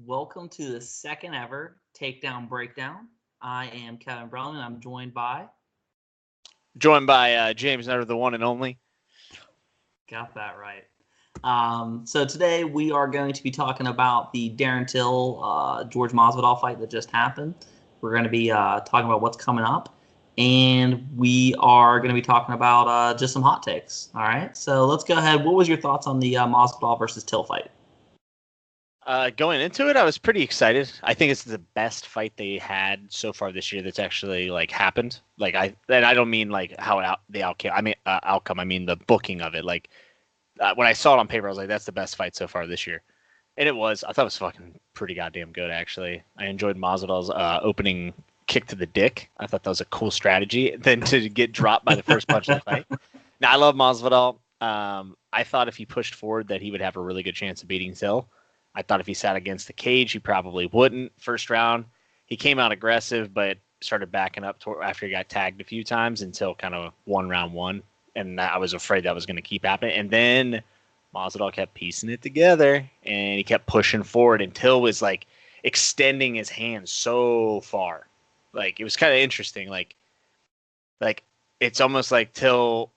Welcome to the second ever Takedown Breakdown. I am Kevin Brown and I'm joined by. Joined by James Nutter, the one and only. Got that right. So today we are going to be talking about the Darren Till George Masvidal fight that just happened. We're going to be talking about what's coming up, and we are going to be talking about just some hot takes. All right. So let's go ahead. What was your thoughts on the Masvidal versus Till fight? Going into it, I was pretty excited. I think it's the best fight they had so far this year that's actually happened. I don't mean the outcome. I mean outcome. I mean the booking of it. When I saw it on paper, I was like, that's the best fight so far this year, and it was. I thought it was fucking pretty goddamn good actually. I enjoyed Masvidal's opening kick to the dick. I thought that was a cool strategy. Then to get dropped by the first punch of the fight. Now I love Masvidal. I thought if he pushed forward that he would have a really good chance of beating Till. I thought if he sat against the cage, he probably wouldn't. First round, he came out aggressive, but started backing up after he got tagged a few times until kind of round one. And I was afraid that was going to keep happening. And then Masvidal kept piecing it together, and he kept pushing forward until was extending his hand so far. It was kind of interesting. It's almost like Till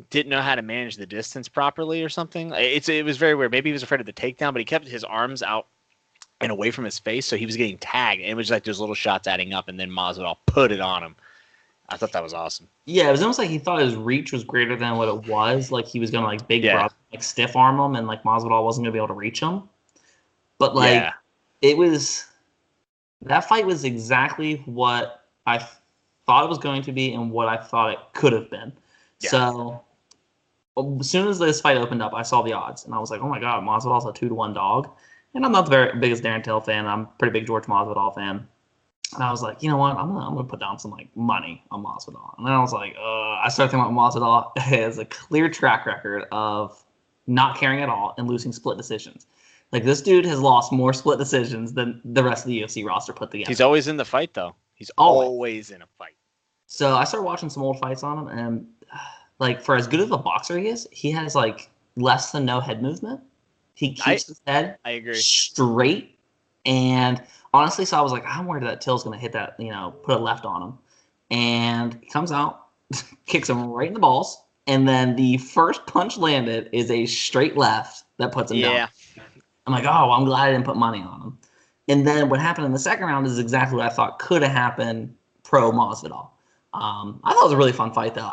didn't know how to manage the distance properly or something. It was very weird. Maybe he was afraid of the takedown, but he kept his arms out and away from his face, so he was getting tagged. And it was like those little shots adding up, and then Masvidal put it on him. I thought that was awesome. Yeah, it was almost like he thought his reach was greater than what it was. Like he was gonna brother, stiff arm him, and Masvidal wasn't gonna be able to reach him. But it was that fight was exactly what I thought it was going to be and what I thought it could have been. Yeah. So as soon as this fight opened up, I saw the odds, and I was like, "Oh my god, Masvidal's a 2-1 dog." And I'm not the very biggest Darren Till fan. I'm a pretty big George Masvidal fan. And I was like, you know what? I'm gonna put down some money on Masvidal. And then I was like, I started thinking about Masvidal has a clear track record of not caring at all and losing split decisions. This dude has lost more split decisions than the rest of the UFC roster put together. He's always in the fight, though. He's always in a fight. So I started watching some old fights on him, and for as good of a boxer he is, he has less than no head movement. He keeps his head straight, and honestly, so I was like, I'm worried that Till's gonna hit that, put a left on him, and he comes out, kicks him right in the balls, and then the first punch landed is a straight left that puts him down. I'm like, oh, I'm glad I didn't put money on him. And then what happened in the second round is exactly what I thought could have happened pro Masvidal. I thought it was a really fun fight, though.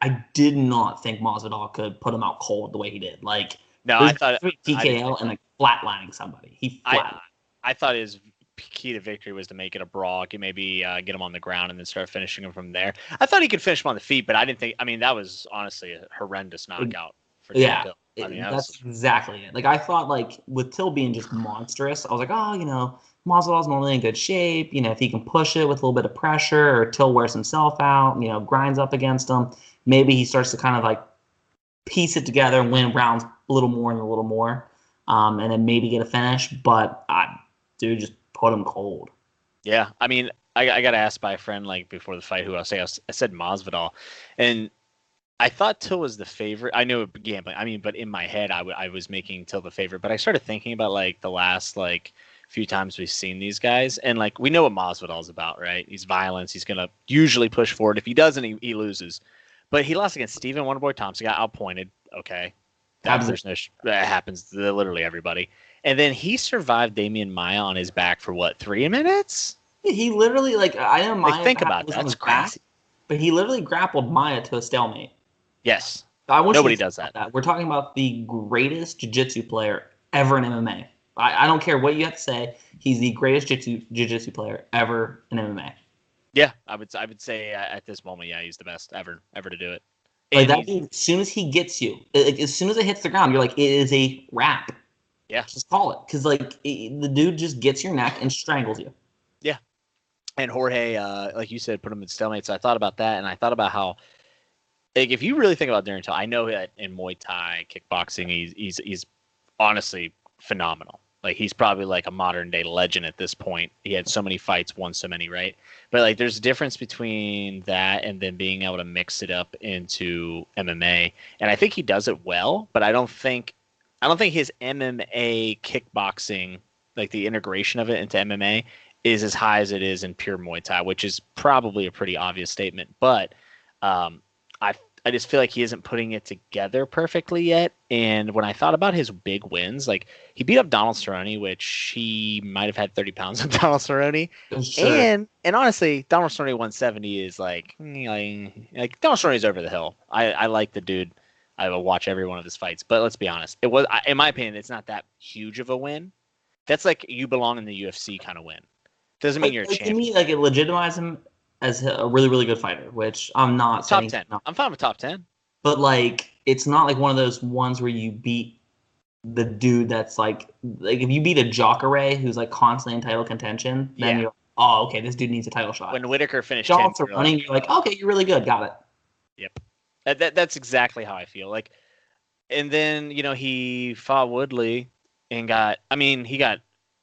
I did not think Masvidal could put him out cold the way he did. No, I thought TKO and flatlining somebody. He flatlined. I thought his key to victory was to make it a brawl, maybe get him on the ground and then start finishing him from there. I thought he could finish him on the feet, but I didn't think. I mean, that was honestly a horrendous knockout for Till. That's exactly it. I thought with Till being just monstrous, I was like, oh, Masvidal's normally in good shape. If he can push it with a little bit of pressure, or Till wears himself out, grinds up against him, maybe he starts to kind of piece it together and win rounds a little more and a little more, and then maybe get a finish. But dude, just put him cold. Yeah, I mean, I got asked by a friend before the fight who I said Masvidal, and I thought Till was the favorite. I knew gambling. I mean, but in my head, I was making Till the favorite. But I started thinking about the last few times we've seen these guys, and we know what Masvidal's about, right? He's violence. He's gonna usually push forward. If he doesn't, he loses. But he lost against Stephen Wonderboy Thompson, got outpointed. Okay, that happens to literally everybody. And then he survived Damian Maia on his back for what, 3 minutes? He literally I know Maia. Think about that. That's crazy. But he literally grappled Maia to a stalemate. Yes. Nobody does that. We're talking about the greatest jiu-jitsu player ever in MMA. I don't care what you have to say. He's the greatest jiu-jitsu player ever in MMA. Yeah, I would say at this moment, yeah, he's the best ever to do it. That means as soon as he gets you, as soon as it hits the ground, you're like, it is a wrap. Yeah. Just call it. Because the dude just gets your neck and strangles you. Yeah. And Jorge, like you said, put him in stalemate. So I thought about that, and I thought about how, if you really think about Darren Till, I know that in Muay Thai, kickboxing, he's honestly phenomenal. He's probably a modern day legend at this point. He had so many fights, won so many, right? But there's a difference between that and then being able to mix it up into MMA. And I think he does it well, but I don't think his MMA kickboxing like the integration of it into MMA, is as high as it is in pure Muay Thai, which is probably a pretty obvious statement. But I I just feel like he isn't putting it together perfectly yet. And when I thought about his big wins, like he beat up Donald Cerrone, which he might have had 30 pounds of Donald Cerrone. Sure. And honestly, Donald Cerrone 170 is like Donald Cerrone's over the hill. I like the dude. I will watch every one of his fights. But let's be honest, it was, in my opinion, it's not that huge of a win. That's like you belong in the UFC kind of win. Doesn't mean you're a champion. To me, like it legitimizes him as a really, really good fighter, which I'm not top saying. 10. I'm fine with top 10. But like, it's not like one of those ones where you beat the dude that's like if you beat a Jacare who's like constantly in title contention, then you're like, oh, okay, this dude needs a title shot. When Whitaker finished John running, you're like, okay, you're really good, got it. Yep. That's exactly how I feel. Like, and then he fought Woodley and he got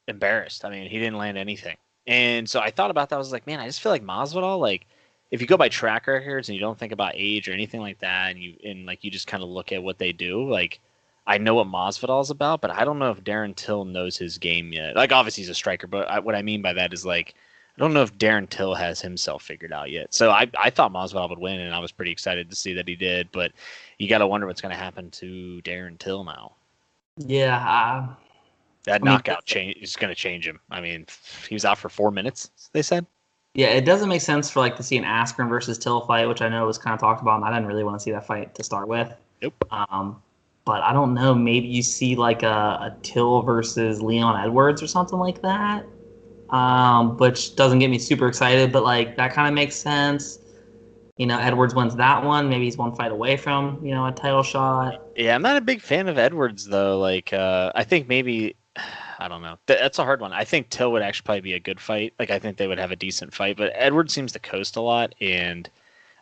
embarrassed. I mean, he didn't land anything. And so I thought about that. I was like, man, I just feel like Masvidal, like, if you go by track records and you don't think about age or anything like that, and you just kind of look at what they do, like, I know what Masvidal is about, but I don't know if Darren Till knows his game yet. Like, obviously he's a striker, but what I mean by that is, like, I don't know if Darren Till has himself figured out yet. So I thought Masvidal would win, and I was pretty excited to see that he did. But you got to wonder what's going to happen to Darren Till now. Yeah. That knockout is going to change him. I mean, he was out for 4 minutes, they said. Yeah, it doesn't make sense for to see an Askren versus Till fight, which I know was kind of talked about, and I didn't really want to see that fight to start with. Nope. But I don't know. Maybe you see like a Till versus Leon Edwards or something like that, which doesn't get me super excited. But like that kind of makes sense. Edwards wins that one. Maybe he's one fight away from a title shot. Yeah, I'm not a big fan of Edwards though. Like I think maybe. I don't know. That's a hard one. I think Till would actually probably be a good fight. Like, I think they would have a decent fight, but Edwards seems to coast a lot, and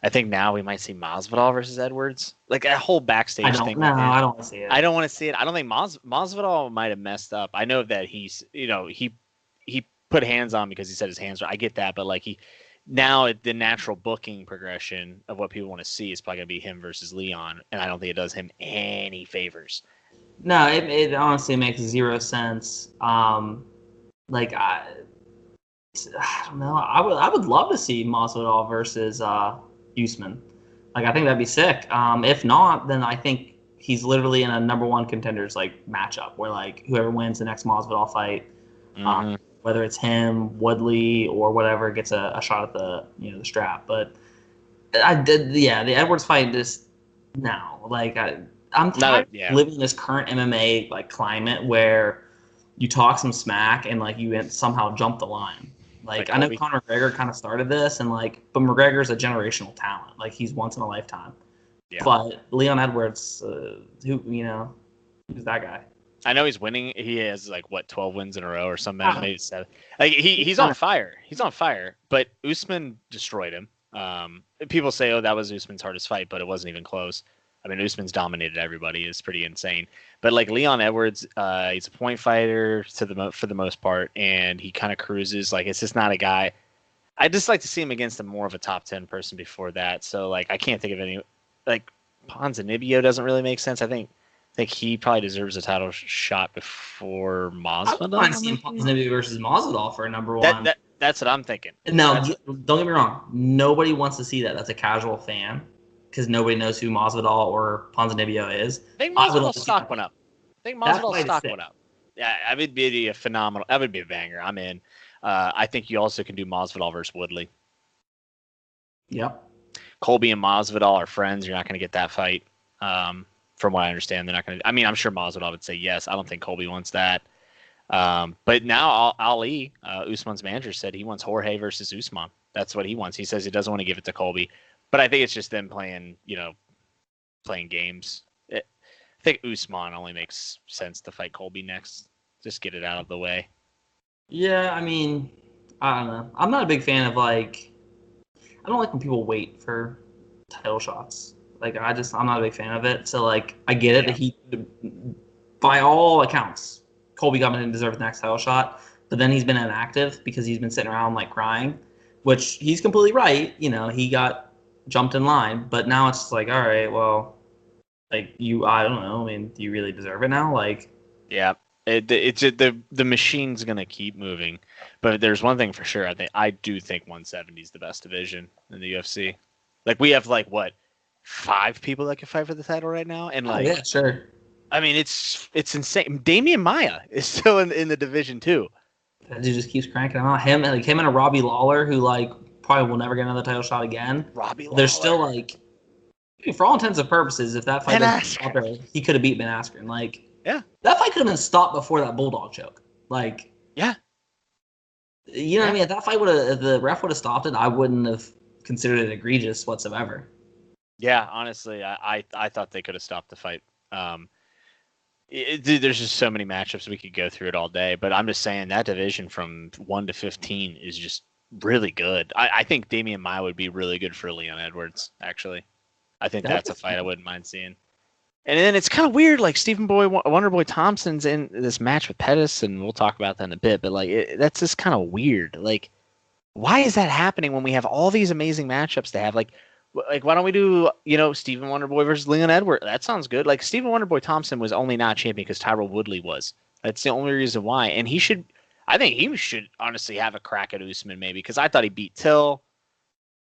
I think now we might see Masvidal versus Edwards. Like, that whole backstage thing. No, I don't want to see it. I don't want to see it. I don't think Masvidal might have messed up. I know that he's, he put hands on because he said his hands were. I get that, but, like, now the natural booking progression of what people want to see is probably going to be him versus Leon, and I don't think it does him any favors. No, it honestly makes zero sense. I don't know. I would love to see Masvidal versus Usman. Like, I think that'd be sick. If not, then I think he's literally in a number one contenders matchup where whoever wins the next Masvidal fight, whether it's him, Woodley, or whatever, gets a shot at the the strap. But the Edwards fight just I'm tired of living in this current MMA climate where you talk some smack and you somehow jump the line. I know Conor McGregor kind of started this and but McGregor's a generational talent. He's once in a lifetime. Yeah. But Leon Edwards, who's that guy? I know he's winning. He has 12 wins in a row or something. Maybe 7. He's on fire. He's on fire. But Usman destroyed him. People say, oh, that was Usman's hardest fight, but it wasn't even close. I mean, Usman's dominated everybody. It's pretty insane. But Leon Edwards, he's a point fighter for the most part, and he kind of cruises. It's just not a guy. I just like to see him against more of a top 10 person before that. So I can't think of any. Ponzinibbio doesn't really make sense. I think he probably deserves a title shot before Masvidal. I'm seeing Ponzinibbio versus Masvidal for number one. That's what I'm thinking. No, don't get me wrong. Nobody wants to see that. That's a casual fan. Because nobody knows who Masvidal or Ponzinibbio is. I think Masvidal's stock went up. Yeah, that would be a phenomenal. That would be a banger. I'm in. I think you also can do Masvidal versus Woodley. Yep. Colby and Masvidal are friends. You're not going to get that fight. From what I understand, they're not going to. I mean, I'm sure Masvidal would say yes. I don't think Colby wants that. But now Ali, Usman's manager, said he wants Jorge versus Usman. That's what he wants. He says he doesn't want to give it to Colby. But I think it's just them playing games. I think Usman only makes sense to fight Colby next. Just get it out of the way. Yeah, I mean, I don't know. I'm not a big fan of I don't like when people wait for title shots. I'm not a big fan of it. So I get it that he, by all accounts, Colby Covington deserves the next title shot. But then he's been inactive because he's been sitting around crying, which he's completely right. He got jumped in line, but now it's just all right, well, I don't know. I mean, do you really deserve it now? Yeah. The machine's gonna keep moving, but there's one thing for sure. I do think 170 is the best division in the UFC. Like we have like what 5 people that can fight for the title right now, and like yeah, sure. I mean it's insane. Damian Maya is still in the division too. That dude just keeps cranking them out. Him and a Robbie Lawler who like probably will never get another title shot again. Robbie Lawler. They're still like, for all intents and purposes, if that fight he could have beat Ben Askren. Like, yeah, that fight could have been stopped before that bulldog choke. Like, yeah, you know what I mean? If that fight if the ref would have stopped it, I wouldn't have considered it egregious whatsoever. Yeah, honestly, I thought they could have stopped the fight. Dude, there's just so many matchups we could go through it all day, but I'm just saying that division from 1 to 15 is just really good. I think Damian Maia would be really good for Leon Edwards, actually. I think that's a fight I wouldn't mind seeing. And then it's kind of weird, like Stephen Wonderboy Thompson's in this match with Pettis, and we'll talk about that in a bit, but like that's just kind of weird. Like, why is that happening when we have all these amazing matchups to have? Like why don't we do, Stephen Wonderboy versus Leon Edwards? That sounds good. Like, Stephen Wonderboy Thompson was only not champion because Tyrell Woodley was. That's the only reason why. And I think he should honestly have a crack at Usman maybe, because I thought he beat Till.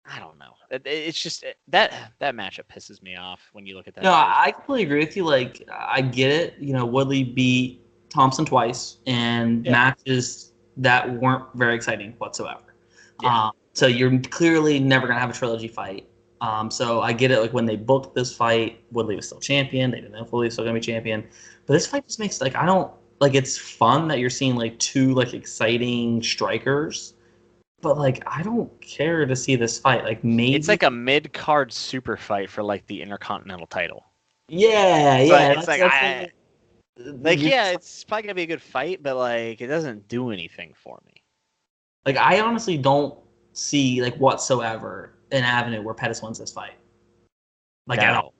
I don't know. It's just that matchup pisses me off when you look at that. No, I completely agree with you. Like, I get it. Woodley beat Thompson twice and matches that weren't very exciting whatsoever. Yeah. So you're clearly never going to have a trilogy fight. So I get it. Like, when they booked this fight, Woodley was still champion. They didn't know if Woodley was still going to be champion. But this fight just makes, like, I don't, like, it's fun that you're seeing, like, 2, like, exciting strikers. But, like, I don't care to see this fight. Like, maybe it's like a mid-card super fight for, like, the Intercontinental title. Yeah, so yeah. It's it's probably going to be a good fight, but, like, it doesn't do anything for me. Like, I honestly don't see, like, whatsoever an avenue where Pettis wins this fight. Like, at all.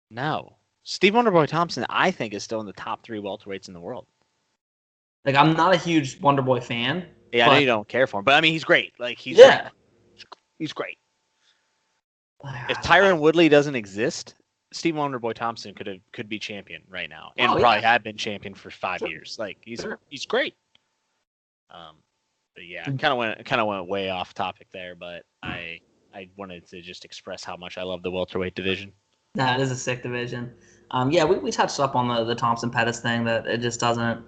No. Steve Wonderboy Thompson, I think, is still in the top 3 welterweights in the world. Like, I'm not a huge Wonderboy fan. Yeah, I know you don't care for him, but I mean, he's great. Like, he's great. If Tyron Woodley doesn't exist, Steve Wonderboy Thompson could be champion right now, and probably had been champion for 5 years. Like, he's great. But yeah, kind of went way off topic there, but I wanted to just express how much I love the welterweight division. That is a sick division. We touched up on the Thompson Pettis thing, that it just doesn't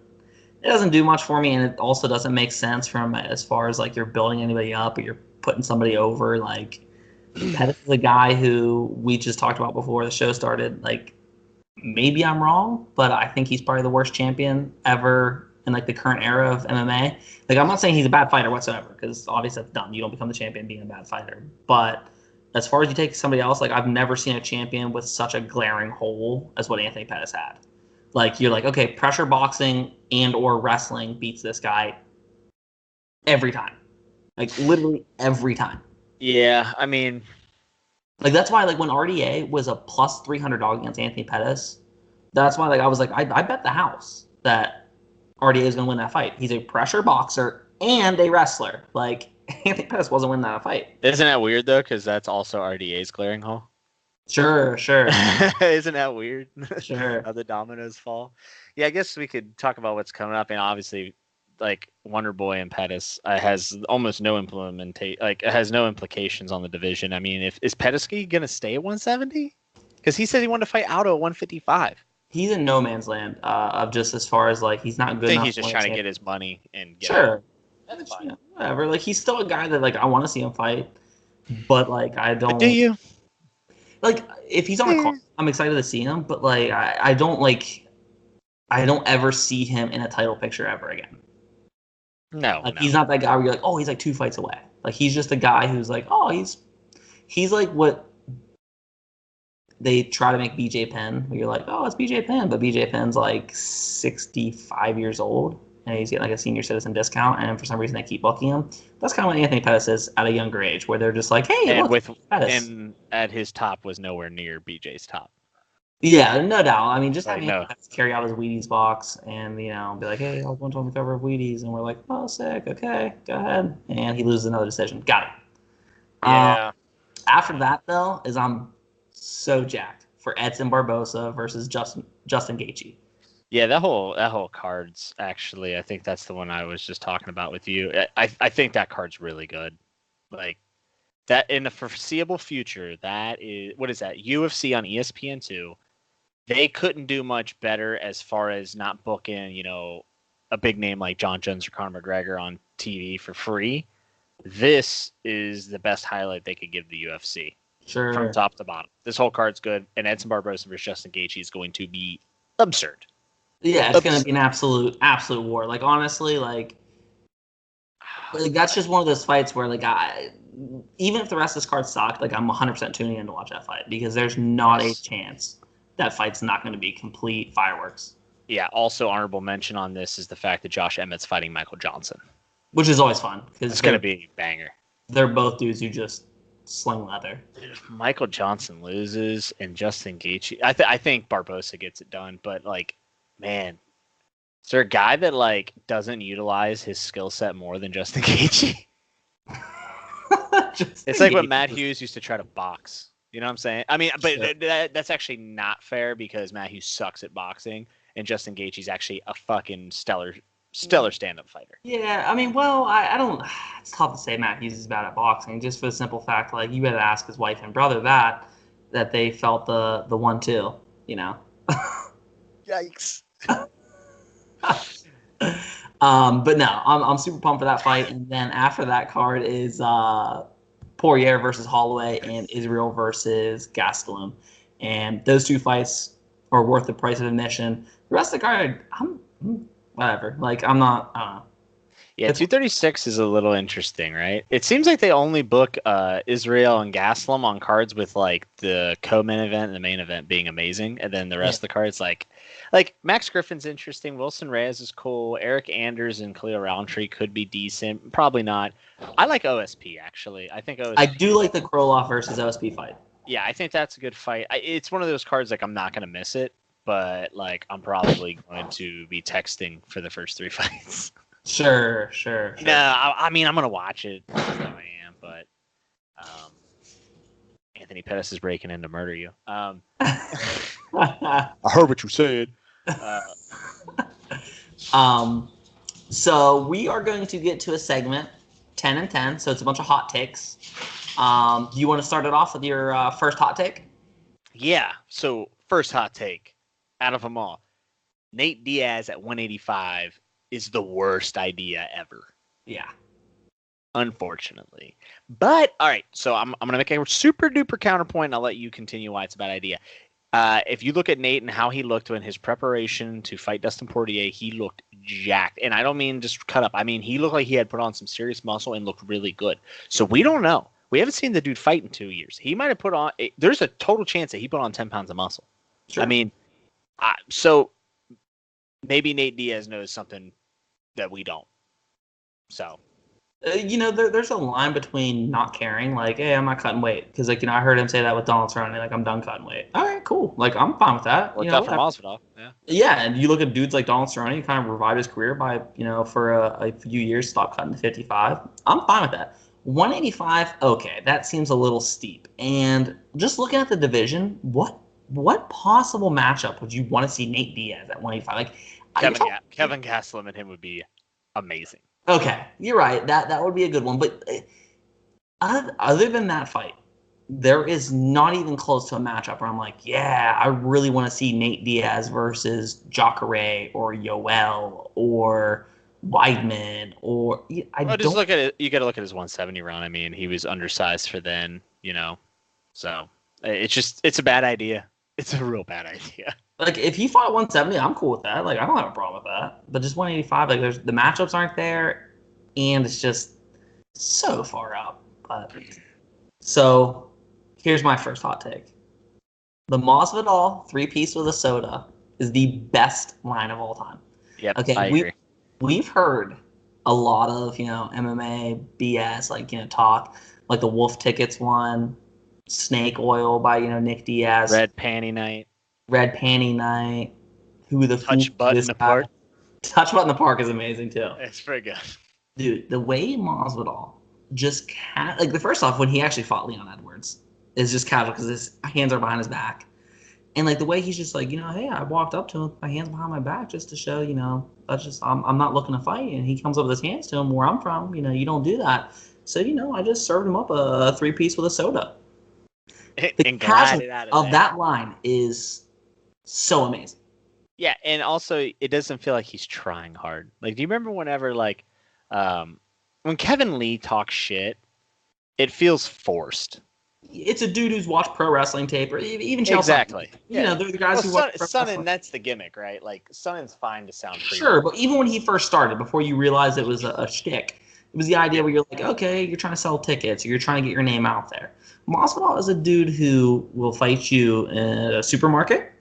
do much for me, and it also doesn't make sense from as far as like you're building anybody up or you're putting somebody over. Like, Pettis is a guy who we just talked about before the show started. Like, maybe I'm wrong, but I think he's probably the worst champion ever in like the current era of MMA. Like, I'm not saying he's a bad fighter whatsoever, because obviously that's dumb. You don't become the champion being a bad fighter. But as far as you take somebody else, like, I've never seen a champion with such a glaring hole as what Anthony Pettis had. Like, you're like, okay, pressure boxing and or wrestling beats this guy every time. Like, literally every time. Yeah, I mean, like, that's why, like, when RDA was a plus 300 dog against Anthony Pettis, that's why, like, I was like, I bet the house that RDA is going to win that fight. He's a pressure boxer and a wrestler. Like, Anthony Pettis wasn't winning that fight. Isn't that weird, though? Because that's also RDA's glaring hole. Sure. Isn't that weird? Sure. How the dominoes fall. Yeah, I guess we could talk about what's coming up, and obviously, like, Wonderboy and Pettis has almost no it has no implications on the division. I mean, is Pettis gonna stay at 170? Because he said he wanted to fight Aldo at 155. He's in no man's land of just as far as, like, he's not good enough. I think he's just trying to get his money and get sure. That's fine. Yeah, whatever. Like, he's still a guy that, like, I want to see him fight, but, like, I don't. But do you? Like, if he's on a call, I'm excited to see him, but, like, I don't ever see him in a title picture ever again. No. Like, he's not that guy where you're like, oh, he's like 2 fights away. Like, he's just a guy who's like, oh, he's like what they try to make BJ Penn, where you're like, oh, it's BJ Penn, but BJ Penn's like 65 years old, and he's getting like a senior citizen discount, and for some reason they keep booking him. That's kind of what Anthony Pettis is at a younger age, where they're just like, hey, and look, Pettis. And at his top was nowhere near BJ's top. Yeah, no doubt. I mean, just like, carry out his Wheaties box and, be like, hey, I was going on the cover of Wheaties, and we're like, oh, sick, okay, go ahead. And he loses another decision. Got it. Yeah. After that, though, is I'm so jacked for Edson Barbosa versus Justin Gaethje. Yeah, that whole card's actually, I think that's the one I was just talking about with you. I think that card's really good. Like that in the foreseeable future, that is what is that? UFC on ESPN2. They couldn't do much better as far as not booking, a big name like John Jones or Conor McGregor on TV for free. This is the best highlight they could give the UFC. Sure. From top to bottom. This whole card's good, and Edson Barboza versus Justin Gaethje is going to be absurd. Yeah, it's going to be an absolute war. Like, honestly, like that's just one of those fights where, like, even if the rest of this card sucked, like, I'm 100% tuning in to watch that fight because there's not a chance that fight's not going to be complete fireworks. Yeah, also honorable mention on this is the fact that Josh Emmett's fighting Michael Johnson. Which is always fun. It's going to be a banger. They're both dudes who just sling leather. If Michael Johnson loses and Justin Gaethje, I think Barboza gets it done, but, like, man, is there a guy that, like, doesn't utilize his skill set more than Justin Gaethje? It's like when Matt Hughes used to try to box. You know what I'm saying? I mean, but that's actually not fair because Matt Hughes sucks at boxing, and Justin Gaethje's actually a fucking stellar stand-up fighter. Yeah, I mean, well, I don't. It's tough to say Matt Hughes is bad at boxing, just for the simple fact, like, you had to ask his wife and brother that they felt the 1-2. Yikes. But no, I'm super pumped for that fight. And then after that card is Poirier versus Holloway and Israel versus Gastelum. And those two fights are worth the price of admission. The rest of the card, I'm whatever. Like, I'm not, I don't know. Yeah, 236 is a little interesting, right? It seems like they only book Israel and Gastelum on cards with, like, the co-main event and the main event being amazing, and then the rest of the cards, like Max Griffin's interesting, Wilson Reyes is cool, Eric Anders and Khalil Roundtree could be decent, probably not. I like OSP, actually. I think OSP. I do like the Kroloff versus OSP fight. Yeah, I think that's a good fight. It's one of those cards, like, I'm not going to miss it, but, like, I'm probably going to be texting for the first 3 fights. Sure. No, I mean, I'm going to watch it. I am, but Anthony Pettis is breaking in to murder you. I heard what you said. So we are going to get to a segment, 10 and 10, so it's a bunch of hot takes. Do you want to start it off with your first hot take? Yeah, so first hot take out of them all. Nate Diaz at 185 is the worst idea ever. Yeah. Unfortunately. But, all right, so I'm going to make a super duper counterpoint, and I'll let you continue why it's a bad idea. If you look at Nate and how he looked in his preparation to fight Dustin Poirier, he looked jacked. And I don't mean just cut up. I mean, he looked like he had put on some serious muscle and looked really good. So we don't know. We haven't seen the dude fight in 2 years. He might have put on – there's a total chance that he put on 10 pounds of muscle. Sure. I mean, so maybe Nate Diaz knows something that we don't. So – there's a line between not caring, like, hey, I'm not cutting weight. Because, like, I heard him say that with Donald Cerrone, like, I'm done cutting weight. All right, cool. Like, I'm fine with that. Worked out for Masvidal, yeah. Yeah, and you look at dudes like Donald Cerrone, he kind of revived his career by, for a few years, stopped cutting to 55. I'm fine with that. 185, okay, that seems a little steep. And just looking at the division, what possible matchup would you want to see Nate Diaz at 185? Like, Kevin Gastelum and him would be amazing. Okay, you're right. That would be a good one. But other than that fight, there is not even close to a matchup where I'm like, yeah, I really want to see Nate Diaz versus Jacare or Yoel or Weidman or just look at it. You got to look at his 170 round. I mean, he was undersized for then, So it's a bad idea. It's a real bad idea. Like, if he fought 170, I'm cool with that. Like, I don't have a problem with that. But just 185, like, the matchups aren't there, and it's just so far up. But so here's my first hot take: the Masvidal 3-piece with a soda is the best line of all time. Yep. Okay, I agree. We've heard a lot of MMA BS, talk, like the Wolf Tickets one, Snake Oil by Nick Diaz, Red Panty Night. Who the Touch Butt in the Park? Touch Butt in the Park is amazing too. It's pretty good. Dude, the way Masvidal just the first off, when he actually fought Leon Edwards, is just casual because his hands are behind his back. And like the way he's just like, hey, I walked up to him with my hands behind my back just to show, that's just I'm not looking to fight. And he comes up with his hands to him where I'm from. You don't do that. So I just served him up a 3-piece with a soda. The And casual glided out of there. that line is so amazing. Yeah, and also it doesn't feel like he's trying hard. Like, do you remember whenever when Kevin Lee talks shit, it feels forced. It's a dude who's watched pro wrestling tape, or even Chael Exactly. Sonnen. They're the guys who watch pro wrestling. Sonnen, that's the gimmick, right? Like, Sonnen's fine to sound pretty. Sure, but even when he first started, before you realized it was a shtick, it was the idea where you're like, okay, you're trying to sell tickets, or you're trying to get your name out there. Masvidal is a dude who will fight you in a supermarket,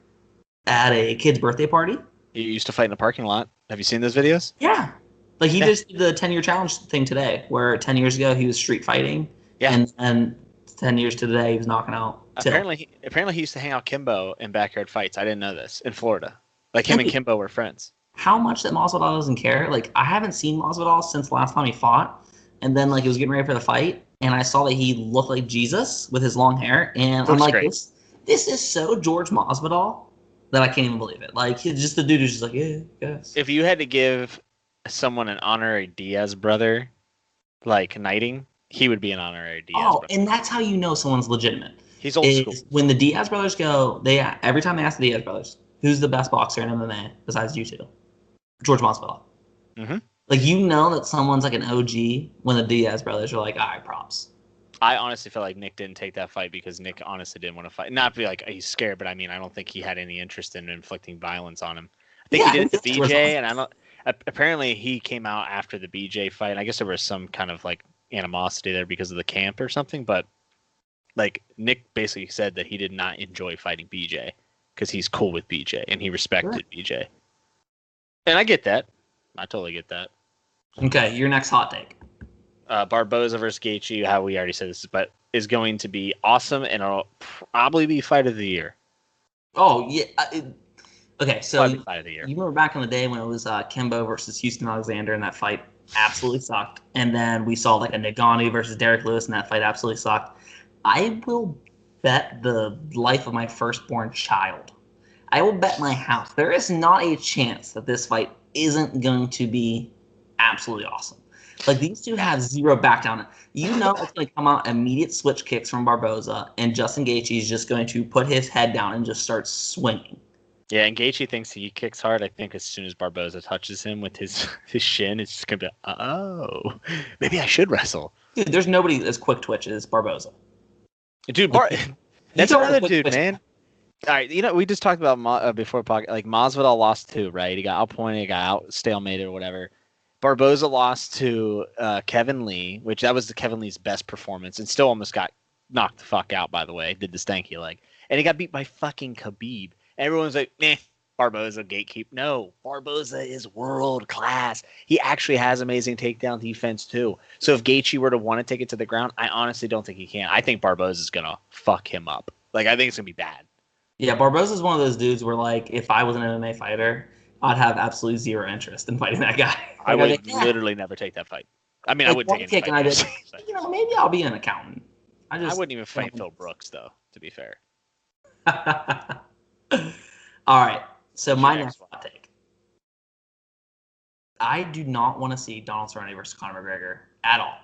at a kid's birthday party. He used to fight in a parking lot. Have you seen those videos? Yeah. Like, he just did the 10-year challenge thing today, where 10 years ago he was street fighting. Yeah. And 10 years to today he was knocking out Till. Apparently he used to hang out Kimbo in backyard fights. I didn't know this. In Florida. Like, him and Kimbo were friends. How much that Masvidal doesn't care. Like, I haven't seen Masvidal since the last time he fought. And then, like, he was getting ready for the fight, and I saw that he looked like Jesus with his long hair. And I'm like, this is so George Masvidal that I can't even believe it. Like, he's just the dude who's just like, yeah, yes. If you had to give someone an honorary Diaz brother, like, knighting, he would be an honorary Diaz brother. And that's how you know someone's legitimate. He's old school. When the Diaz brothers go, every time they ask the Diaz brothers, who's the best boxer in MMA besides you two? George Masvidal. Mm-hmm. Like, that someone's like an OG when the Diaz brothers are like, all right, props. I honestly feel like Nick didn't take that fight because Nick honestly didn't want to fight. Not be like he's scared, but I mean, I don't think he had any interest in inflicting violence on him. I think he did it to BJ, and I don't. Apparently, he came out after the BJ fight. I guess there was some kind of like animosity there because of the camp or something. But like Nick basically said that he did not enjoy fighting BJ because he's cool with BJ and he respected BJ. And I get that. I totally get that. Okay, your next hot take. Barboza versus Gaethje, how we already said this, but is going to be awesome, and it'll probably be fight of the year. Oh yeah. Okay, so fight of the year. You remember back in the day when it was Kimbo versus Houston Alexander, and that fight absolutely sucked. And then we saw like a Ngannou versus Derek Lewis, and that fight absolutely sucked. I will bet the life of my firstborn child. I will bet my house. There is not a chance that this fight isn't going to be absolutely awesome. Like, these two have zero back down. It's going to come out immediate switch kicks from Barboza, and Justin Gaethje is just going to put his head down and just start swinging. Yeah, and Gaethje thinks he kicks hard. I think as soon as Barboza touches him with his shin, it's just going to be, maybe I should wrestle. Dude, there's nobody as quick twitch as Barboza. Dude, that's another dude, man. All right, we just talked about before like Masvidal lost too, right? He got outpointed, got out stalemated or whatever. Barboza lost to Kevin Lee, which that was Kevin Lee's best performance, and still almost got knocked the fuck out. By the way, did the stanky leg, and he got beat by fucking Khabib. Everyone's like, Barboza gatekeep. No, Barboza is world class. He actually has amazing takedown defense too. So if Gaethje were to want to take it to the ground, I honestly don't think he can. I think Barboza is gonna fuck him up. Like, I think it's gonna be bad. Yeah, Barboza is one of those dudes where, like, if I was an MMA fighter, I'd have absolutely zero interest in fighting that guy. I would literally never take that fight. I mean, I would take it. Maybe I'll be an accountant. I wouldn't even fight Phil Brooks, though, to be fair. All right. So my next hot take. I do not want to see Donald Cerrone versus Conor McGregor at all.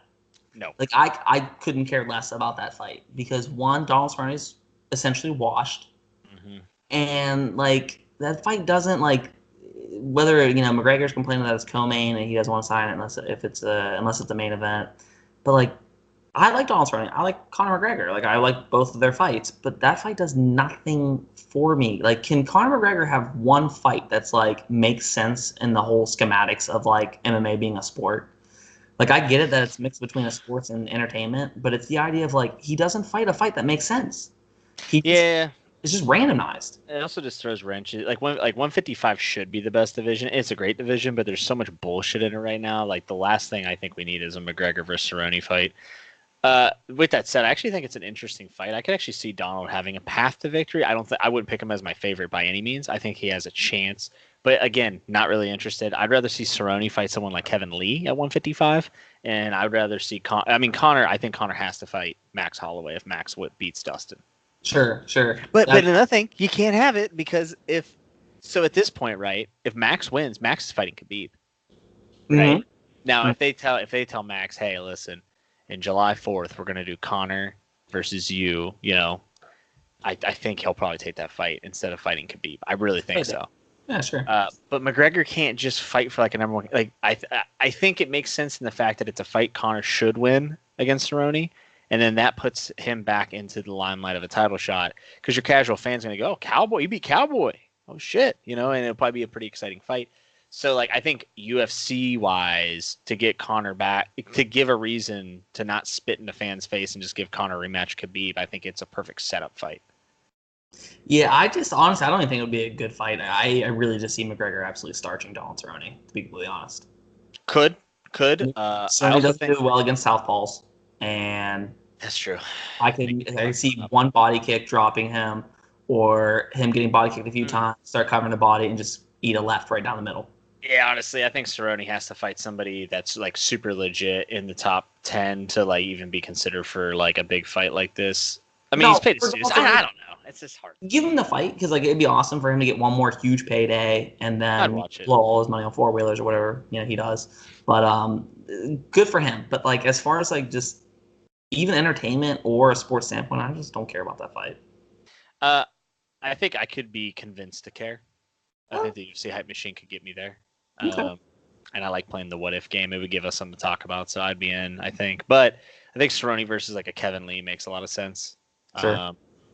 No. Like, I couldn't care less about that fight because, one, Donald Cerrone's essentially washed. Mm-hmm. And, like, that fight doesn't, like, whether, McGregor's complaining that it's co-main and he doesn't want to sign it unless it's the main event. But, like, I like Donald Cerrone. I like Conor McGregor. Like, I like both of their fights. But that fight does nothing for me. Like, can Conor McGregor have one fight that's, like, makes sense in the whole schematics of, like, MMA being a sport? Like, I get it that it's mixed between a sports and entertainment, but it's the idea of, like, he doesn't fight a fight that makes sense. It's just randomized. It also just throws wrenches. Like 155 should be the best division. It's a great division, but there's so much bullshit in it right now. Like, the last thing I think we need is a McGregor versus Cerrone fight. With that said, I actually think it's an interesting fight. I could actually see Donald having a path to victory. I wouldn't pick him as my favorite by any means. I think he has a chance, but again, not really interested. I'd rather see Cerrone fight someone like Kevin Lee at 155, and I'd rather see Conor. I think Conor has to fight Max Holloway if Max beats Dustin. Sure. But another thing, you can't have it because at this point, right? If Max wins, Max is fighting Khabib, right? Mm-hmm. Now, if they tell Max, hey, listen, in July 4th, we're gonna do Conor versus you. I think he'll probably take that fight instead of fighting Khabib. I really think so. Yeah, sure. But McGregor can't just fight for like a number one. Like I think it makes sense in the fact that it's a fight Conor should win against Cerrone, and then that puts him back into the limelight of a title shot because your casual fan's gonna go, oh, Cowboy, you beat Cowboy, oh shit, and it'll probably be a pretty exciting fight. So like I think UFC wise to get Conor back to give a reason to not spit in the fans' face and just give Conor a rematch Khabib, I think it's a perfect setup fight. Yeah, I just honestly I don't even think it would be a good fight. I really just see McGregor absolutely starching Donald Cerrone, to be completely honest. Could. Cerrone doesn't do well against southpaws, and that's true. I can see one body kick dropping him, or him getting body kicked a few times, start covering the body, and just eat a left right down the middle. Yeah, honestly, I think Cerrone has to fight somebody that's like super legit in the top 10 to like even be considered for like a big fight like this. I mean, he's paid his dues. I don't know. It's just hard. Give him the fight because like it'd be awesome for him to get one more huge payday and then blow all his money on four wheelers or whatever he does. But good for him. But like as far as like just even entertainment or a sports standpoint, I just don't care about that fight. I think I could be convinced to care. I think the UFC hype machine could get me there. Okay. And I like playing the what if game. It would give us something to talk about, so I'd be in, I think. But I think Cerrone versus like a Kevin Lee makes a lot of sense. Sure.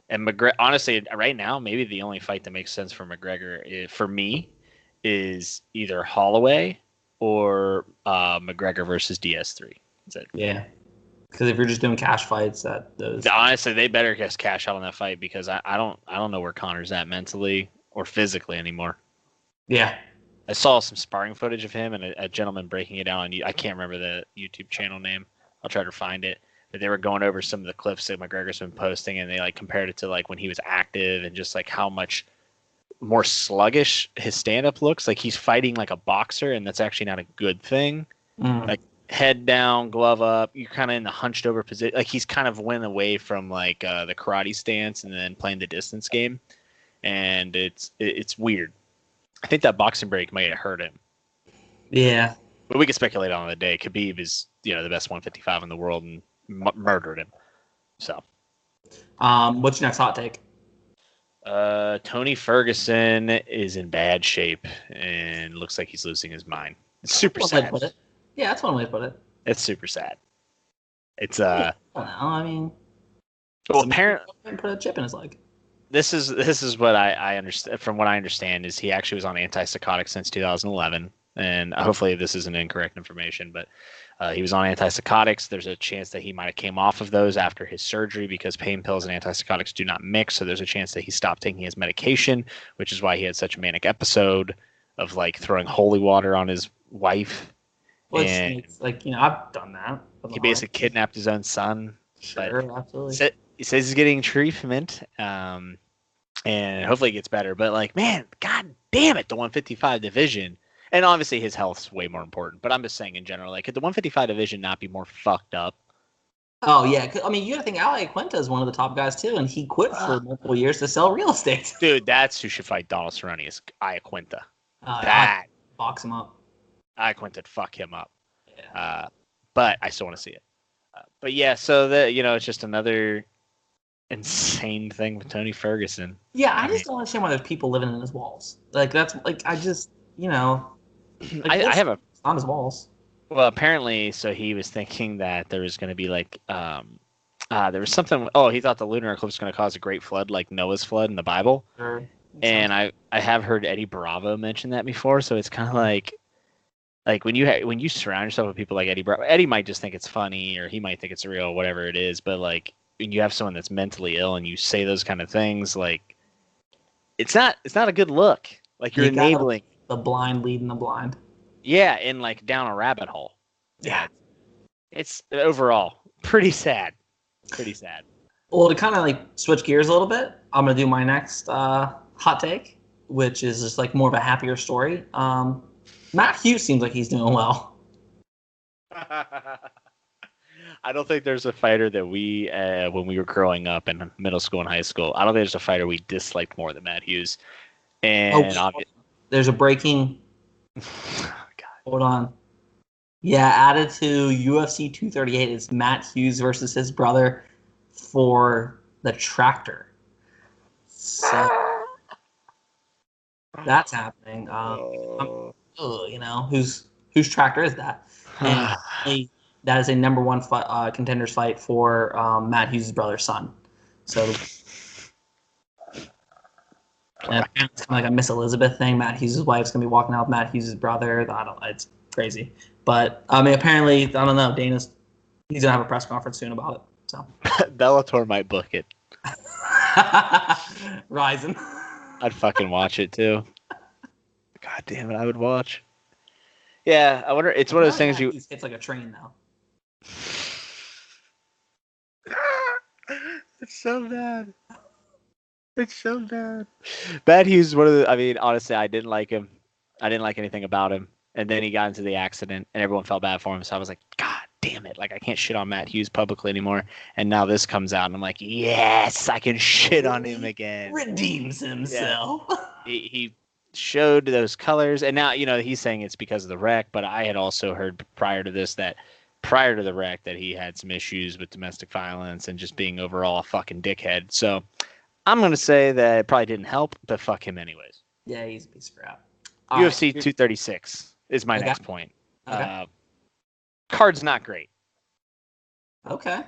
And McGregor, honestly, right now, maybe the only fight that makes sense for McGregor, for me, is either Holloway or McGregor versus DS3. That's it. Yeah. Because if you're just doing cash fights, honestly, they better just cash out on that fight because I don't know where Conor's at mentally or physically anymore. Yeah. I saw some sparring footage of him and a gentleman breaking it down on I can't remember the YouTube channel name. I'll try to find it. But they were going over some of the clips that McGregor's been posting, and they like compared it to like when he was active and just like how much more sluggish his stand-up looks. Like he's fighting like a boxer, and that's actually not a good thing. Like head down, glove up, you're kind of in the hunched over position. Like he's kind of went away from like the karate stance and then playing the distance game, and it's weird. I think that boxing break might have hurt him. Yeah, but we can speculate on the day. Khabib is the best 155 in the world and murdered him. So, what's your next hot take? Tony Ferguson is in bad shape and looks like he's losing his mind. It's super sad. Yeah, that's one way to put it. It's super sad. It's I don't know. I mean, well, apparently put a chip in his leg. This is what I understand. From what I understand, is he actually was on antipsychotics since 2011, and hopefully this isn't incorrect information, but he was on antipsychotics. There's a chance that he might have came off of those after his surgery because pain pills and antipsychotics do not mix. So there's a chance that he stopped taking his medication, which is why he had such a manic episode of like throwing holy water on his wife. Well, it's like I've done that. He basically kidnapped his own son. Sure, absolutely. He says he's getting treatment, and hopefully it gets better. But like, man, god damn it, the 155 division. And obviously his health's way more important. But I'm just saying in general, like, could the 155 division not be more fucked up? Oh, yeah. I mean, you got to think Ali Quinta is one of the top guys, too. And he quit for multiple years to sell real estate. Dude, that's who should fight Donald Cerrone is Iaquinta. That. Box him up. Iaquinta'd fuck him up. Yeah. But I still want to see it. But yeah, so it's just another insane thing with Tony Ferguson. Yeah, I just don't understand why there's people living in his walls. Like, that's, like, I just, Like, I have on his walls. Well, apparently, so he was thinking that there was going to be like, there was something. Oh, he thought the lunar eclipse was going to cause a great flood, like Noah's flood in the Bible. Sure. And I have heard Eddie Bravo mention that before. So it's kind of like when you surround yourself with people like Eddie Bravo, Eddie might just think it's funny, or he might think it's real, whatever it is. But like when you have someone that's mentally ill and you say those kind of things, like it's not a good look. Like you're enabling. The blind leading the blind. Yeah, and like down a rabbit hole. Yeah. It's overall pretty sad. Pretty sad. Well, to kind of like switch gears a little bit, I'm going to do my next hot take, which is just like more of a happier story. Matt Hughes seems like he's doing well. I don't think there's a fighter that we, when we were growing up in middle school and high school, I don't think there's a fighter we disliked more than Matt Hughes. And there's a breaking. God. Hold on. Yeah, added to UFC 238 is Matt Hughes versus his brother for the tractor. So that's happening. Whose tractor is that? And that is a number one contenders fight for Matt Hughes' brother's son. So and it's kind of like a Miss Elizabeth thing. Matt Hughes' wife's gonna be walking out with Matt Hughes' brother. It's crazy. But I mean, apparently, I don't know. He's gonna have a press conference soon about it. So Bellator might book it. Ryzen. I'd fucking watch it too. God damn it, I would watch. Yeah, I wonder. It's one of those things you. It's like a train now. It's so bad. It's so bad. Matt Hughes is one of the. I mean, honestly, I didn't like him. I didn't like anything about him. And then he got into the accident, and everyone felt bad for him. So I was like, God damn it! Like I can't shit on Matt Hughes publicly anymore. And now this comes out, and I'm like, yes, I can shit on him again. Redeems himself. Yeah. He showed those colors, and now he's saying it's because of the wreck. But I had also heard prior to the wreck that he had some issues with domestic violence and just being overall a fucking dickhead. So I'm gonna say that it probably didn't help, but fuck him anyways. Yeah, he's a piece of crap. UFC 236 is my next point. Okay. Card's not great. Okay.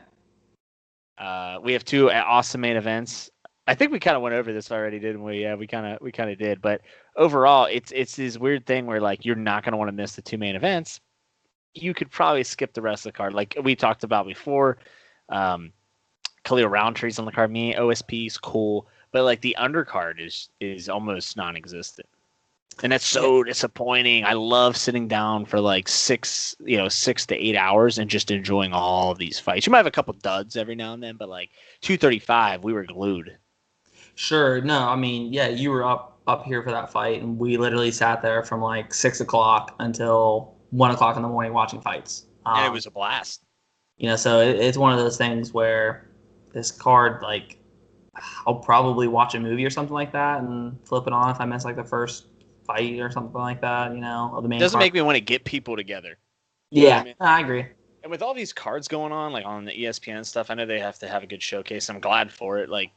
We have two awesome main events. I think we kind of went over this already, didn't we? Yeah, we kind of did. But overall, it's this weird thing where like you're not gonna want to miss the two main events. You could probably skip the rest of the card, like we talked about before. Khalil Roundtree's on the card. Me, OSP is cool, but like the undercard is almost non-existent. And that's so disappointing. I love sitting down for like 6 to 8 hours and just enjoying all of these fights. You might have a couple duds every now and then, but like 235, we were glued. Sure. No, I mean, yeah, you were up here for that fight, and we literally sat there from like 6 o'clock until 1 o'clock in the morning watching fights. And it was a blast. So it's one of those things where this card, like, I'll probably watch a movie or something like that and flip it on if I miss like the first fight or something like that, of the main. It doesn't card. make me want to get people together. Yeah, I agree. And with all these cards going on, like on the ESPN stuff, I know they have to have a good showcase. I'm glad for it. Like,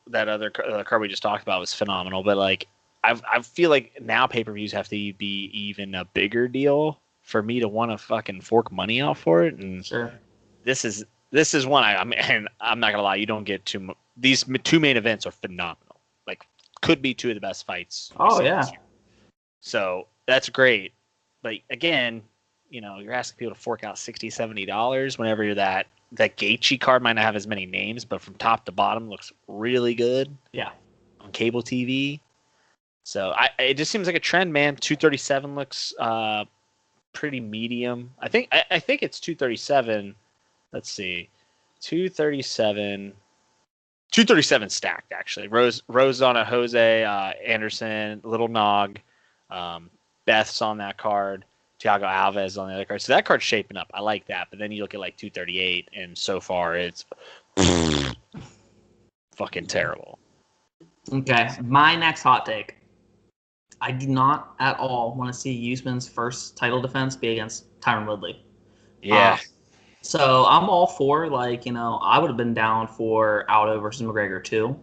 that other card we just talked about was phenomenal. But like, I feel like now pay-per-views have to be even a bigger deal for me to want to fucking fork money out for it. And sure, this is one. And I'm not gonna lie, you don't get these two main events are phenomenal. Like, could be two of the best fights. Oh yeah. So that's great. But again, you're asking people to fork out $60, $70 whenever you're that Gaethje card might not have as many names, but from top to bottom looks really good. Yeah. On cable TV. So it just seems like a trend, man. 237 looks pretty medium. I think it's 237. Let's see. 237 stacked, actually. Rose on a Jose, Anderson, Little Nog. Beth's on that card. Thiago Alves on the other card. So that card's shaping up. I like that. But then you look at like 238, and so far it's fucking terrible. Okay, my next hot take. I do not at all want to see Usman's first title defense be against Tyron Woodley. Yeah. So I'm all for, I would have been down for Aldo versus McGregor too.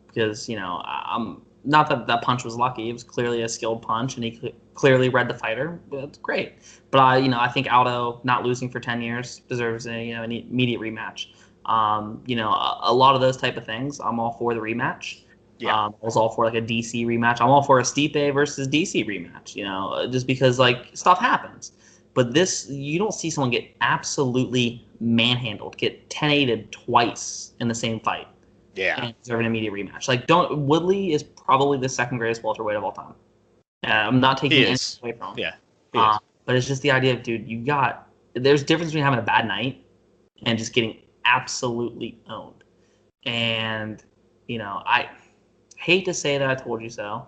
Because, I'm not that punch was lucky. It was clearly a skilled punch, and he clearly read the fighter. It's great. But I think Aldo not losing for 10 years deserves an immediate rematch. A lot of those type of things, I'm all for the rematch. Yeah. I was all for like a DC rematch. I'm all for a Stipe versus DC rematch. Just because like stuff happens. But this, you don't see someone get absolutely manhandled, get 10-8'd twice in the same fight. Yeah. And deserve an immediate rematch. Woodley is probably the second greatest welterweight of all time. I'm not taking anything away from him. Yeah. But it's just the idea of, dude, there's a difference between having a bad night and just getting absolutely owned. And, I hate to say that I told you so,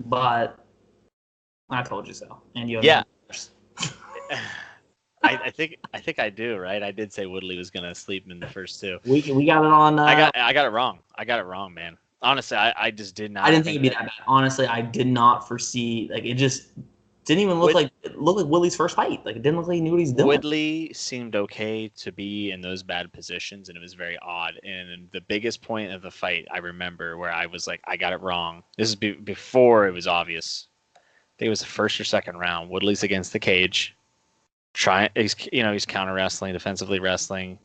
but I told you so. And you have I think I do, right? I did say Woodley was gonna sleep in the first two. We got it on. I got it wrong. I got it wrong, man. Honestly, I just did not. I didn't think it'd be that bad. Honestly, I did not foresee. Like, it just didn't even look like Woodley's first fight. Like, it didn't look like he knew what he's doing. Woodley seemed okay to be in those bad positions, and it was very odd. And the biggest point of the fight I remember where I was like, I got it wrong. This is before it was obvious. I think it was the first or second round. Woodley's against the cage. He's counter wrestling, defensively wrestling.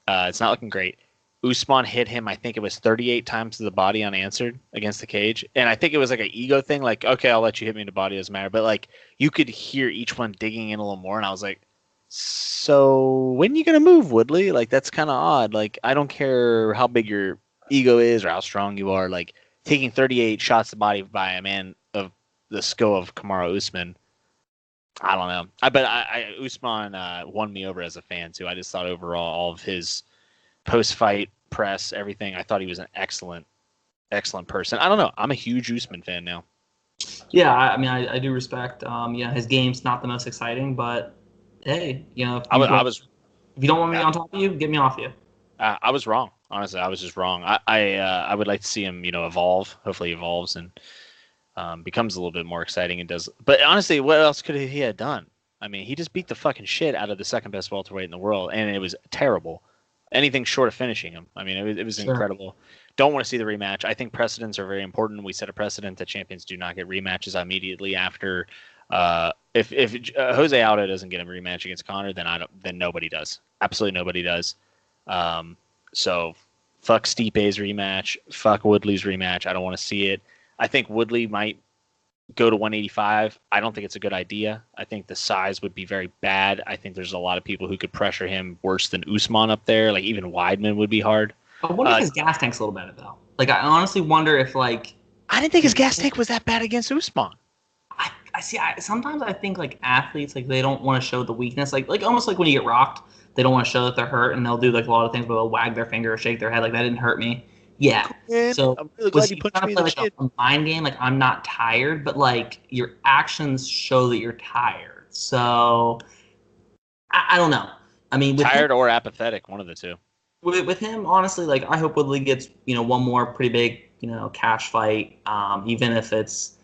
It's not looking great. Usman hit him, I think it was 38 times to the body unanswered against the cage. And I think it was like an ego thing, like, okay, I'll let you hit me in the body, doesn't matter. But like you could hear each one digging in a little more, and I was like, so when are you gonna move, Woodley? Like, that's kinda odd. Like, I don't care how big your ego is or how strong you are, like taking 38 shots to the body by a man of the skill of Kamaru Usman. I don't know. But Usman won me over as a fan too. I just thought overall all of his post-fight press, everything, I thought he was an excellent person. I don't know. I'm a huge Usman fan now. Yeah, I mean, I do respect. His game's not the most exciting, but hey, if you don't want me on top of you, get me off you. I was wrong. Honestly, I was just wrong. I would like to see him, evolve. Hopefully, he evolves and becomes a little bit more exciting and does. But honestly, what else could he have done? I mean, he just beat the fucking shit out of the second best welterweight in the world, and it was terrible. Anything short of finishing him. I mean, it was incredible. Don't want to see the rematch. I think precedents are very important. We set a precedent that champions do not get rematches immediately after. If Jose Aldo doesn't get a rematch against Conor, then nobody does. Absolutely nobody does. So fuck Stipe's rematch. Fuck Woodley's rematch. I don't want to see it. I think Woodley might go to 185. I don't think it's a good idea. I think the size would be very bad. I think there's a lot of people who could pressure him worse than Usman up there. Like, even Weidman would be hard. I wonder if his gas tank's a little better, though. Like, I honestly wonder if, like... I didn't think his gas tank was that bad against Usman. I see. Sometimes I think, like, athletes, like, they don't want to show the weakness. Like almost like when you get rocked, they don't want to show that they're hurt, and they'll do, like, a lot of things, but they'll wag their finger or shake their head. Like, that didn't hurt me. Yeah. Man, so I'm really glad you punched me in the chin. A mind game, like, I'm not tired, but, like, your actions show that you're tired. So I don't know. I mean, tired or apathetic, one of the two. With him, honestly, like, I hope Woodley gets, one more pretty big, cash fight, even if it's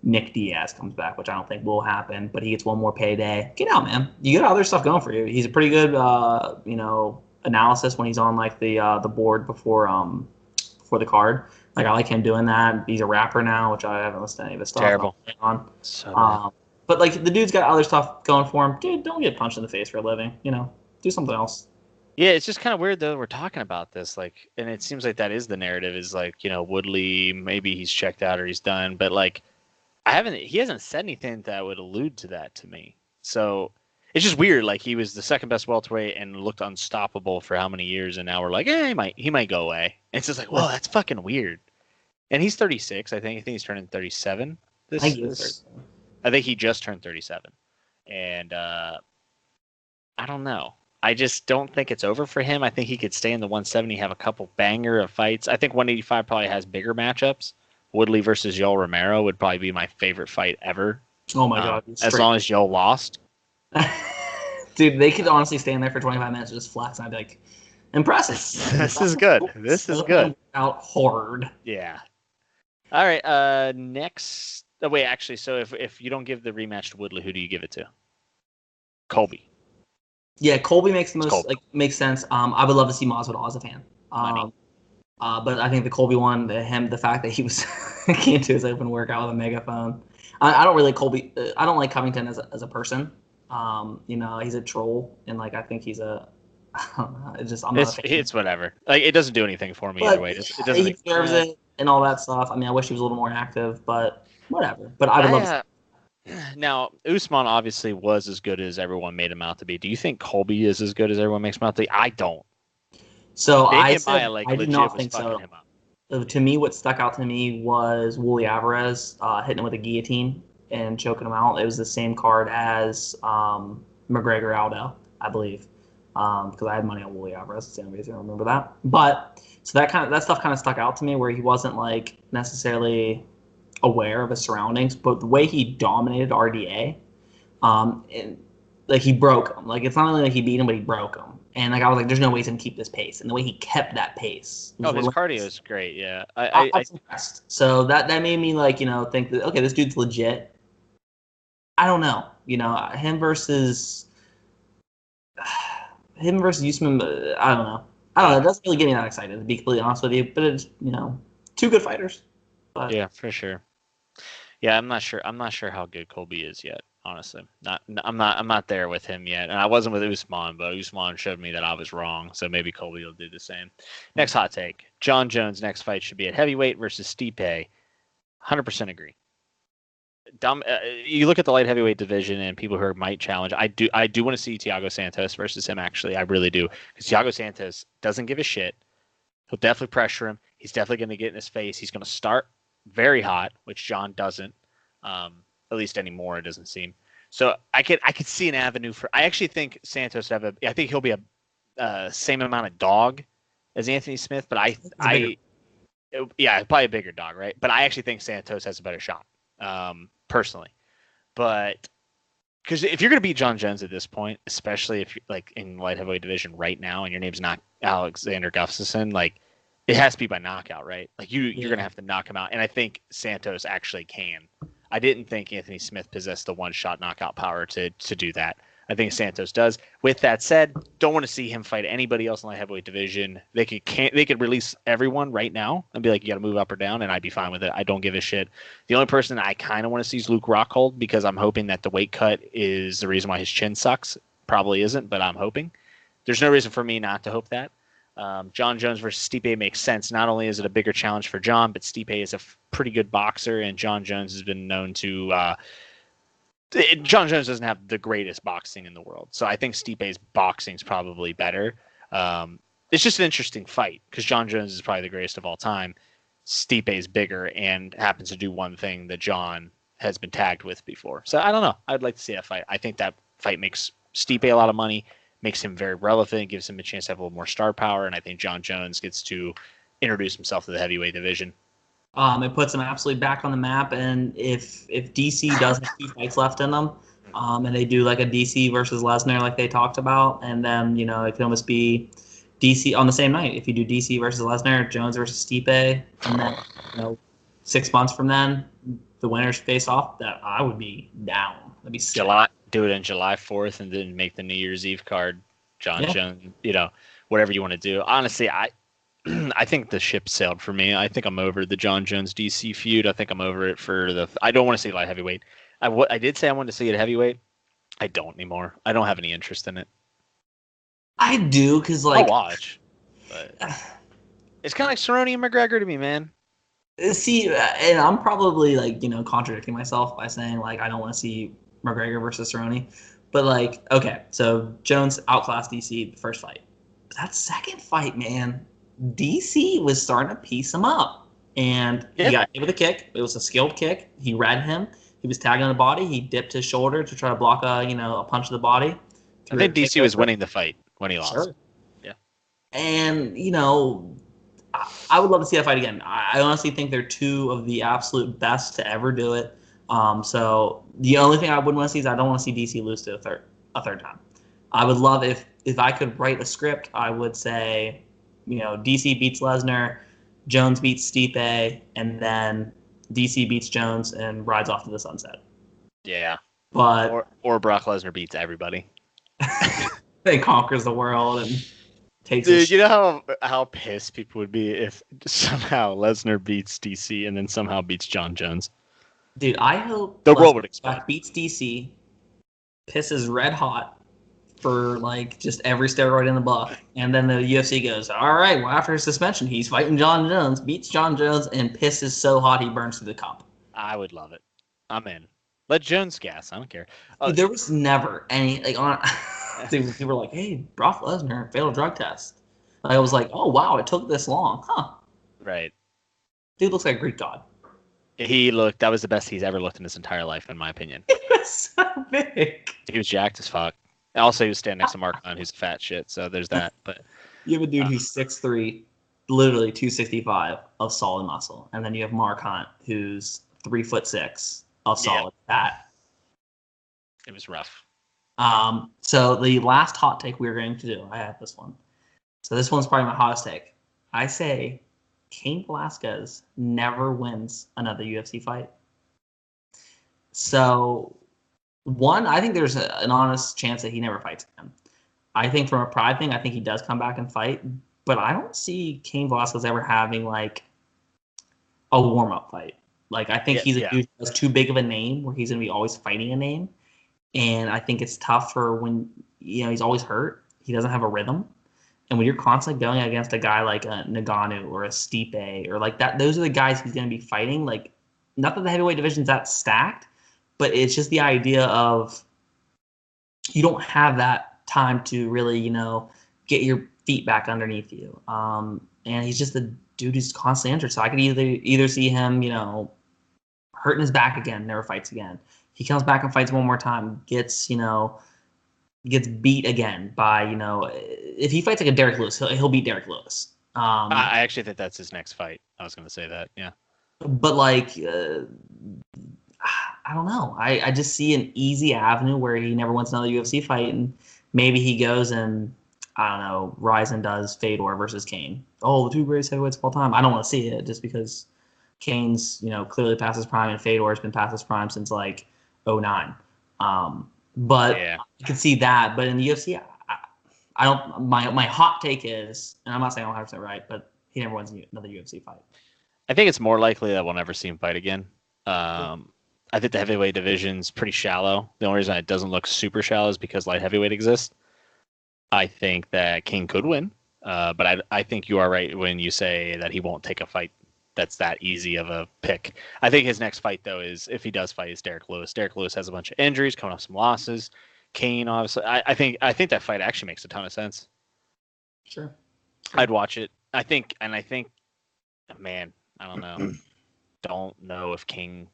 Nick Diaz comes back, which I don't think will happen, but he gets one more payday. Get out, man. You got other stuff going for you. He's a pretty good, analysis when he's on, like, the board before the card. Like, I like him doing that. He's a rapper now, which I haven't listened to any of his stuff. Terrible. So but, like, the dude's got other stuff going for him. Dude, don't get punched in the face for a living. Do something else. Yeah, it's just kind of weird, though, we're talking about this. Like, and it seems like that is the narrative, is, like, Woodley, maybe he's checked out or he's done. But, like, he hasn't said anything that would allude to that to me. So it's just weird. Like, he was the second best welterweight and looked unstoppable for how many years, and now we're like, he might go away. And it's just like, whoa, that's fucking weird. And he's 36, I think. I think he's turning 37. I think he just turned 37. And I don't know. I just don't think it's over for him. I think he could stay in the 170, have a couple banger of fights. I think 185 probably has bigger matchups. Woodley versus Yoel Romero would probably be my favorite fight ever. Oh my God. As long as Yoel lost. Dude, they could honestly stand there for 25 minutes and just flex, and I'd be like, impressive. This is good. This is good. Out hard. Yeah. All right. Next. Oh, wait, actually, so if you don't give the rematch to Woodley, who do you give it to? Colby. Yeah, Colby makes the most makes sense. I would love to see Masvidal as a fan. But I think the Colby one, the fact that he was came to his open workout with a megaphone. I don't really Colby. I don't like Covington as a person. He's a troll, and like I think he's a. I don't know. It's whatever. Like, it doesn't do anything for me either way. It doesn't. He deserves it and all that stuff. I mean, I wish he was a little more active, but whatever. But I would love to. Now, Usman obviously was as good as everyone made him out to be. Do you think Colby is as good as everyone makes him out to be? I don't. So I did not think so. Him up. To me, what stuck out to me was Wooly Alvarez hitting him with a guillotine and choking him out. It was the same card as McGregor Aldo, I believe, because I had money on Wooly Alvarez. That's the only reason I remember that. But so that stuff kind of stuck out to me, where he wasn't like necessarily aware of his surroundings, but the way he dominated RDA, and like he broke him. Like it's not only like he beat him, but he broke him. And like I was like, there's no way he's gonna keep this pace. And the way he kept that pace. Oh, his cardio is great. Yeah, I was impressed. So that made me like think that okay, this dude's legit. I don't know. Him versus Usman. I don't know. It doesn't really get me that excited, to be completely honest with you. But it's two good fighters. But. Yeah, for sure. Yeah, I'm not sure. I'm not sure how good Colby is yet. Honestly, I'm not there with him yet, and I wasn't with Usman, but Usman showed me that I was wrong. So maybe Colby will do the same. Next hot take: John Jones' next fight should be at heavyweight versus Stipe. 100% agree. You look at the light heavyweight division and people who might challenge. I do want to see Thiago Santos versus him. Actually, I really do, because Thiago Santos doesn't give a shit. He'll definitely pressure him. He's definitely going to get in his face. He's going to start very hot, which John doesn't. At least anymore, it doesn't seem. So I could see an avenue for. I actually think Santos I think he'll be a same amount of dog as Anthony Smith, but probably a bigger dog, right? But I actually think Santos has a better shot, personally. But because if you're going to beat John Jones at this point, especially if you're like in light heavyweight division right now, and your name's not Alexander Gustafsson, like it has to be by knockout, right? Like you're going to have to knock him out, and I think Santos actually can. I didn't think Anthony Smith possessed the one-shot knockout power to do that. I think Santos does. With that said, don't want to see him fight anybody else in the heavyweight division. They could release everyone right now and be like, you got to move up or down, and I'd be fine with it. I don't give a shit. The only person I kind of want to see is Luke Rockhold, because I'm hoping that the weight cut is the reason why his chin sucks. Probably isn't, but I'm hoping. There's no reason for me not to hope that. John Jones versus Stipe makes sense. Not only is it a bigger challenge for John, but Stipe is a pretty good boxer, and John Jones has been known to. John Jones doesn't have the greatest boxing in the world, so I think Stipe's boxing is probably better. It's just an interesting fight because John Jones is probably the greatest of all time. Stipe is bigger and happens to do one thing that John has been tagged with before. So I don't know. I'd like to see that fight. I think that fight makes Stipe a lot of money. Makes him very relevant, gives him a chance to have a little more star power, and I think John Jones gets to introduce himself to the heavyweight division. It puts him absolutely back on the map, and if DC does have 2 fights left in them, and they do like a DC versus Lesnar like they talked about, and then it can almost be DC on the same night. If you do DC versus Lesnar, Jones versus Stipe, and then 6 months from then, the winners face off. That I would be down. That'd be sick. Do it on July 4th and then make the New Year's Eve card, John Jones, whatever you want to do. Honestly, I think the ship sailed for me. I think I'm over the John Jones DC feud. I think I'm over it I don't want to see light heavyweight. I did say I wanted to see it heavyweight. I don't anymore. I don't have any interest in it. I do, because I'll watch. But it's kind of like Cerrone and McGregor to me, man. See, and I'm probably contradicting myself by saying I don't want to see McGregor versus Cerrone, but okay, so Jones outclassed DC the first fight. But that second fight, man, DC was starting to piece him up, and he got hit with a kick. It was a skilled kick. He read him. He was tagging on the body. He dipped his shoulder to try to block a punch to the body. I think DC was winning the fight when he lost. Sure. Yeah, and I would love to see that fight again. I honestly think they're 2 of the absolute best to ever do it. So the only thing I wouldn't want to see is I don't want to see DC lose to a third time. I would love if I could write a script, I would say, DC beats Lesnar, Jones beats Stipe, and then DC beats Jones and rides off to the sunset. Yeah. But or Brock Lesnar beats everybody. He conquers the world and takes. Dude, you know how pissed people would be if somehow Lesnar beats DC and then somehow beats John Jones. Dude, I hope the world would expect beats DC, pisses red hot for just every steroid in the book, and then the UFC goes, all right, well, after his suspension, he's fighting John Jones, beats John Jones, and pisses so hot he burns through the cup. I would love it. I'm in. Let Jones gas. I don't care. Dude, there was never any people were like, hey, Brock Lesnar failed a drug test. I was like, oh wow, it took this long, huh? Right. Dude looks like a Greek god. That was the best he's ever looked in his entire life, in my opinion. He was so big. He was jacked as fuck. Also, he was standing next to Mark Hunt, who's a fat shit, so there's that. But you have a dude who's 6'3", literally 265 of solid muscle. And then you have Mark Hunt, who's 3'6" of solid fat. It was rough. So the last hot take we're going to do, I have this one. So this one's probably my hottest take. I say Cain Velasquez never wins another UFC fight. So, one, I think there's an honest chance that he never fights again. I think from a pride thing, I think he does come back and fight, but I don't see Cain Velasquez ever having like a warm up fight. Like I think he's a dude that's too big of a name where he's gonna be always fighting a name, and I think it's tough for when he's always hurt. He doesn't have a rhythm, and when you're constantly going against a guy like a Nagano or a Stipe or like that, those are the guys he's gonna be fighting. Like, not that the heavyweight division's that stacked, but it's just the idea of you don't have that time to really, get your feet back underneath you. And he's just a dude who's constantly injured. So I could either see him, hurting his back again, never fights again. He comes back and fights one more time, gets beat again by, if he fights like a Derek Lewis, he'll beat Derek Lewis. I actually think that's his next fight. I was going to say that, yeah. But like, I don't know. I just see an easy avenue where he never wins another UFC fight, and maybe he goes and, I don't know, Ryzen does Fedor versus Cain. Oh, the two greatest heavyweights of all time. I don't want to see it just because Cain's, clearly past his prime, and Fedor's been past his prime since like 2009. But yeah. I can see that. But in the UFC, I don't. My hot take is, and I'm not saying I'm 100% right, but he never wins another UFC fight. I think it's more likely that we'll never see him fight again. I think the heavyweight division's pretty shallow. The only reason it doesn't look super shallow is because light heavyweight exists. I think that Cain could win, but I think you are right when you say that he won't take a fight that's that easy of a pick. I think his next fight, though, is if he does fight, is Derek Lewis. Derek Lewis has a bunch of injuries, coming off some losses. Cain, obviously, I think that fight actually makes a ton of sense. Sure. I'd watch it. I think, man, I don't know. Don't know if King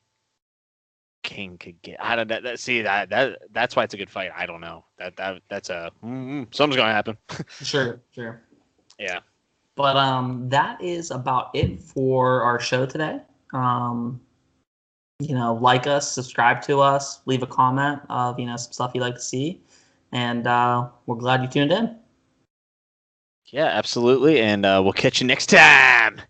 could get. I don't know. See that's why it's a good fight. I don't know. That's a something's gonna happen. Sure. Yeah. But that is about it for our show today. Like us, subscribe to us, leave a comment of some stuff you'd like to see, and we're glad you tuned in. Yeah, absolutely, and we'll catch you next time.